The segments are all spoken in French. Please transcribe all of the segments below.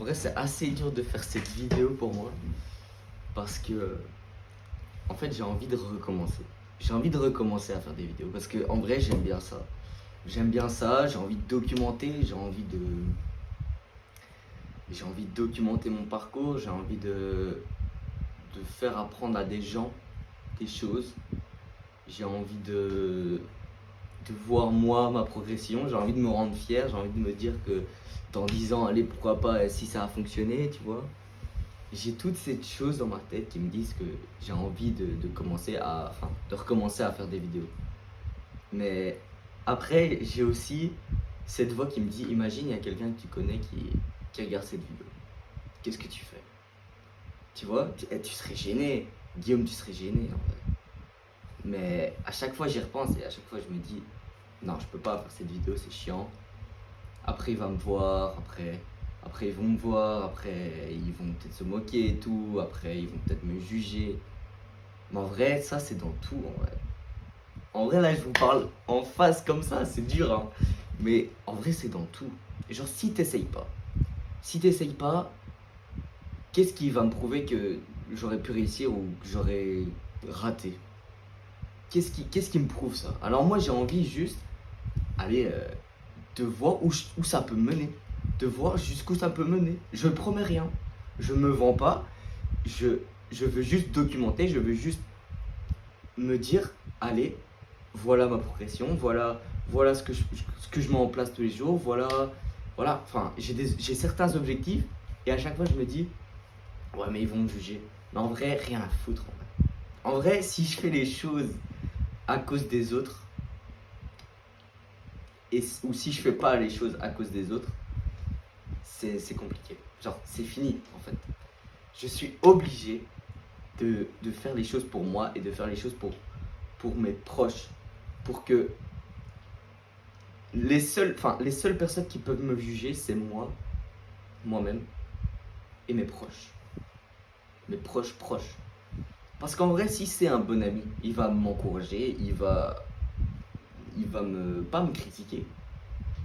vrai, c'est assez dur de faire cette vidéo pour moi parce que, en fait, j'ai envie de recommencer. J'ai envie de recommencer à faire des vidéos parce que, en vrai, j'aime bien ça. J'aime bien ça, j'ai envie de documenter, j'ai envie de documenter mon parcours, j'ai envie de faire apprendre à des gens des choses. J'ai envie de voir moi ma progression, j'ai envie de me rendre fier, j'ai envie de me dire que dans 10 ans, allez, pourquoi pas, si ça a fonctionné, tu vois. J'ai toutes ces choses dans ma tête qui me disent que j'ai envie de recommencer à faire des vidéos. Mais après, j'ai aussi cette voix qui me dit, imagine, il y a quelqu'un que tu connais qui regarde cette vidéo. Qu'est-ce que tu fais? Tu vois, tu serais gêné. Guillaume, tu serais gêné en vrai. Mais à chaque fois, j'y repense et à chaque fois, je me dis, non, je peux pas faire cette vidéo, c'est chiant. Après, il va me voir, après ils vont me voir, après ils vont peut-être se moquer et tout, après ils vont peut-être me juger. Mais en vrai, ça c'est dans tout en vrai. En vrai, là je vous parle en face comme ça, c'est dur hein. Mais en vrai, c'est dans tout. Et genre, si t'essayes pas, qu'est-ce qui va me prouver que j'aurais pu réussir ou que j'aurais raté? Qu'est-ce qui me prouve ça? Alors moi, j'ai envie juste, allez, de voir où ça peut mener, de voir jusqu'où ça peut mener. Je ne promets rien, je me vends pas, je veux juste documenter, je veux juste me dire, allez, voilà ma progression, voilà ce que je mets en place tous les jours, voilà, enfin, j'ai certains objectifs et à chaque fois je me dis, ouais mais ils vont me juger. Mais en vrai, rien à foutre en vrai. En vrai, si je fais les choses à cause des autres, ou si je fais pas les choses à cause des autres, c'est compliqué. Genre, c'est fini en fait. Je suis obligé de faire les choses pour moi et de faire les choses pour mes proches. Pour que les seules personnes qui peuvent me juger, c'est moi-même et mes proches. Mes proches proches. Parce qu'en vrai, si c'est un bon ami, il va m'encourager, pas me critiquer.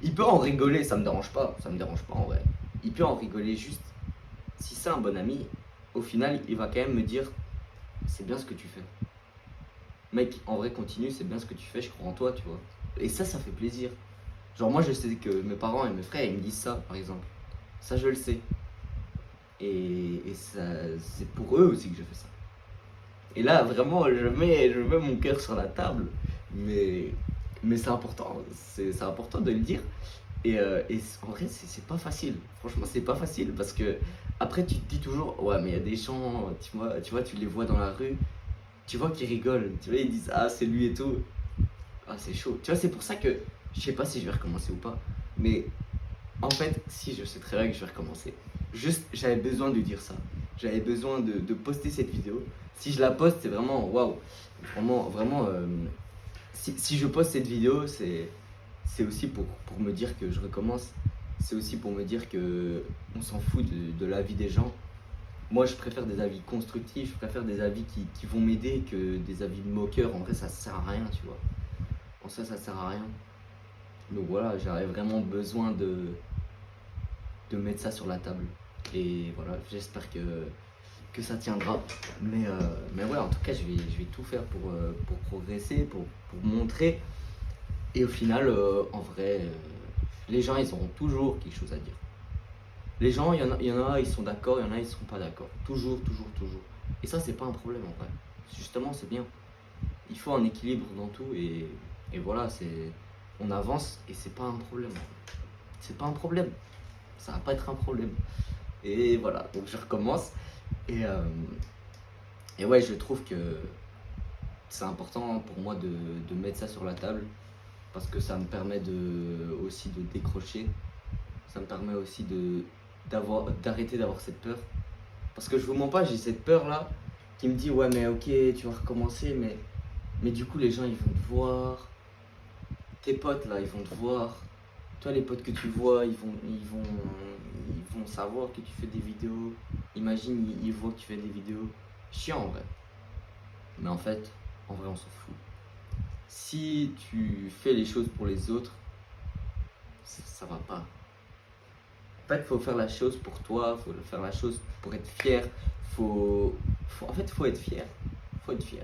Il peut en rigoler, ça me dérange pas en vrai. Il peut en rigoler juste. Si c'est un bon ami, au final, il va quand même me dire, c'est bien ce que tu fais. Mec, en vrai, continue, c'est bien ce que tu fais, je crois en toi, tu vois. Et ça fait plaisir. Genre, moi, je sais que mes parents et mes frères, ils me disent ça, par exemple. Ça, je le sais. Et ça, c'est pour eux aussi que je fais ça. Et là, vraiment, je mets mon cœur sur la table. Mais c'est important. C'est important de le dire. Et en vrai, c'est pas facile. Franchement, c'est pas facile parce que après, tu te dis toujours, ouais, mais il y a des gens, tu les vois dans la rue, tu vois qu'ils rigolent, tu vois, ils disent, ah, c'est lui et tout. Ah, c'est chaud. Tu vois, c'est pour ça que je sais pas si je vais recommencer ou pas. Mais en fait, si, je sais très bien que je vais recommencer. Juste, j'avais besoin de dire ça. J'avais besoin de poster cette vidéo. Si je la poste, c'est vraiment waouh. Vraiment, vraiment. Si je poste cette vidéo, c'est aussi pour me dire que je recommence. C'est aussi pour me dire que on s'en fout de l'avis des gens. Moi, je préfère des avis constructifs, je préfère des avis qui vont m'aider que des avis moqueurs. En vrai, ça sert à rien, tu vois. En ça sert à rien. Donc voilà, j'avais vraiment besoin de mettre ça sur la table. Et voilà, j'espère que ça tiendra. Mais ouais, en tout cas, je vais tout faire pour progresser, pour montrer. Et au final, en vrai, les gens, ils auront toujours quelque chose à dire. Les gens, il y en a, ils sont d'accord, il y en a, ils seront pas d'accord. Toujours, toujours, toujours. Et ça, c'est pas un problème en vrai. Justement, c'est bien. Il faut un équilibre dans tout et voilà, on avance et c'est pas un problème. C'est pas un problème. Ça va pas être un problème. Et voilà, donc je recommence. Et ouais, je trouve que c'est important pour moi de mettre ça sur la table parce que ça me permet aussi de décrocher. Ça me permet aussi d'arrêter d'avoir cette peur. Parce que je vous mens pas, j'ai cette peur là qui me dit ouais mais ok tu vas recommencer mais du coup les gens ils vont te voir. Tes potes là ils vont te voir. Toi les potes que tu vois ils vont savoir que tu fais des vidéos. Imagine ils voient que tu fais des vidéos. Chiant en vrai. Mais en vrai on s'en fout. Si tu fais les choses pour les autres, ça va pas. En fait, faut faire la chose pour toi, faut faire la chose pour être fier. En fait, faut être fier. Faut être fier.